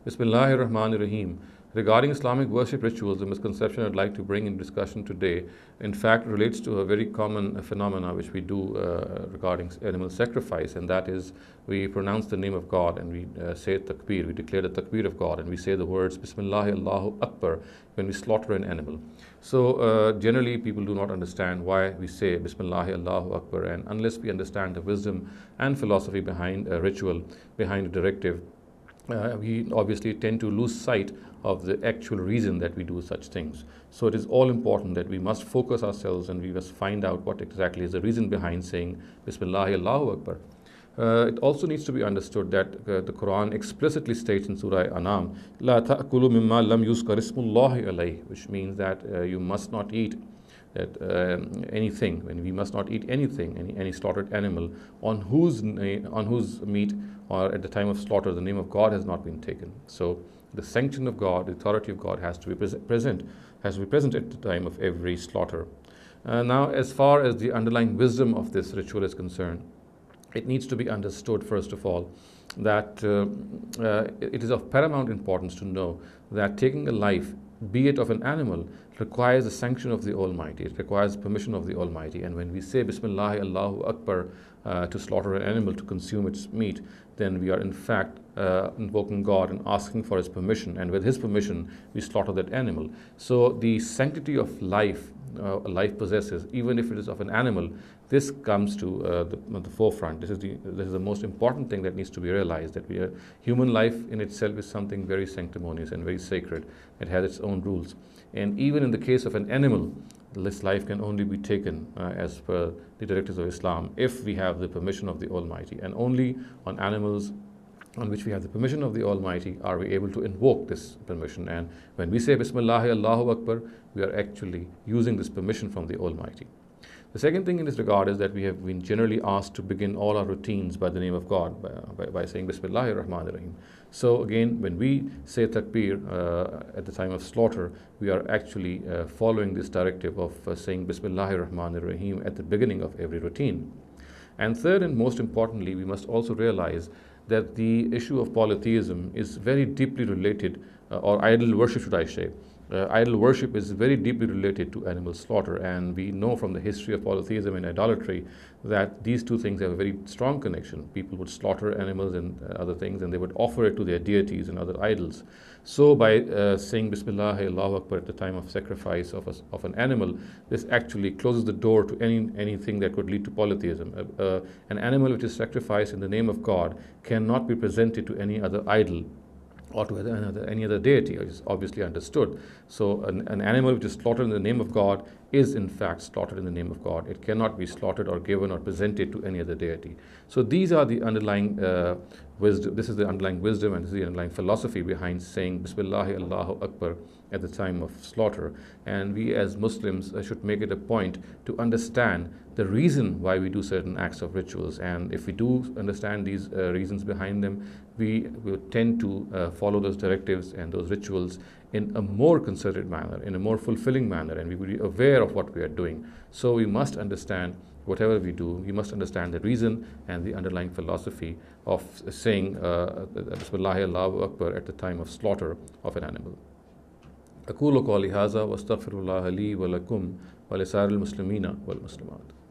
Bismillahir Rahmanir Rahim. Regarding Islamic worship rituals, the misconception I'd like to bring in discussion today, in fact, relates to a very common phenomena which we do regarding animal sacrifice, and that is we pronounce the name of God and we say Takbir, we declare the Takbir of God, and we say the words Bismillah Allahu Akbar when we slaughter an animal. So generally people do not understand why we say Bismillah Allahu Akbar, and unless we understand the wisdom and philosophy behind a ritual, behind a directive, we obviously tend to lose sight of the actual reason that we do such things. So it is all important that we must focus ourselves and we must find out what exactly is the reason behind saying Bismillah Allahu Akbar. It also needs to be understood that the Quran explicitly states in Surah Anam, La ta'kulu mimma lam yuzkar ismullahi alayh, which means that you must not eat anything, when we must not eat anything, any slaughtered animal on whose meat or at the time of slaughter the name of God has not been taken. So the sanction of God, the authority of God has to be present at the time of every slaughter. Now, as far as the underlying wisdom of this ritual is concerned, it needs to be understood, first of all, that it is of paramount importance to know that taking a life, be it of an animal, requires the sanction of the Almighty. It requires permission of the Almighty. And when we say Bismillah Allahu Akbar to slaughter an animal, to consume its meat, then we are in fact invoking God and asking for His permission. And with His permission, we slaughter that animal. So the sanctity of life, life possesses, even if it is of an animal, this comes to the forefront. This is the most important thing that needs to be realized, that human life in itself is something very sanctimonious and very sacred. It has its own rules. And even in the case of an animal, this life can only be taken as per the directives of Islam if we have the permission of the Almighty. And only on animals on which we have the permission of the Almighty are we able to invoke this permission. And when we say Bismillah Allahu Akbar, we are actually using this permission from the Almighty. The second thing in this regard is that we have been generally asked to begin all our routines by the name of God, by saying Bismillahir Rahmanir Rahim. So again, when we say Takbir at the time of slaughter, we are actually following this directive of saying Bismillahir Rahmanir Rahim at the beginning of every routine. And third and most importantly, we must also realize that the issue of polytheism is very deeply related, or idol worship should I say. Idol worship is very deeply related to animal slaughter, and we know from the history of polytheism and idolatry that these two things have a very strong connection. People would slaughter animals and other things, and they would offer it to their deities and other idols. So by saying Bismillah Allahu Akbar at the time of sacrifice of an animal, this actually closes the door to anything that could lead to polytheism. An animal which is sacrificed in the name of God cannot be presented to any other idol or to any other deity, is obviously understood. So an animal which is slaughtered in the name of God is in fact slaughtered in the name of God. It cannot be slaughtered or given or presented to any other deity. So these are the underlying wisdom. This is the underlying wisdom and this is the underlying philosophy behind saying Bismillah Allahu Akbar at the time of slaughter. And we as Muslims should make it a point to understand the reason why we do certain acts of rituals. And if we do understand these reasons behind them, we will tend to follow those directives and those rituals in a more concerted manner, in a more fulfilling manner, and we will be aware of what we are doing. So we must understand whatever we do, we must understand the reason and the underlying philosophy of saying Bismillah Allahu Akbar at the time of slaughter of an animal. أقول قولي هذا وأستغفر الله لي ولكم ولسائر المسلمين والمسلمات.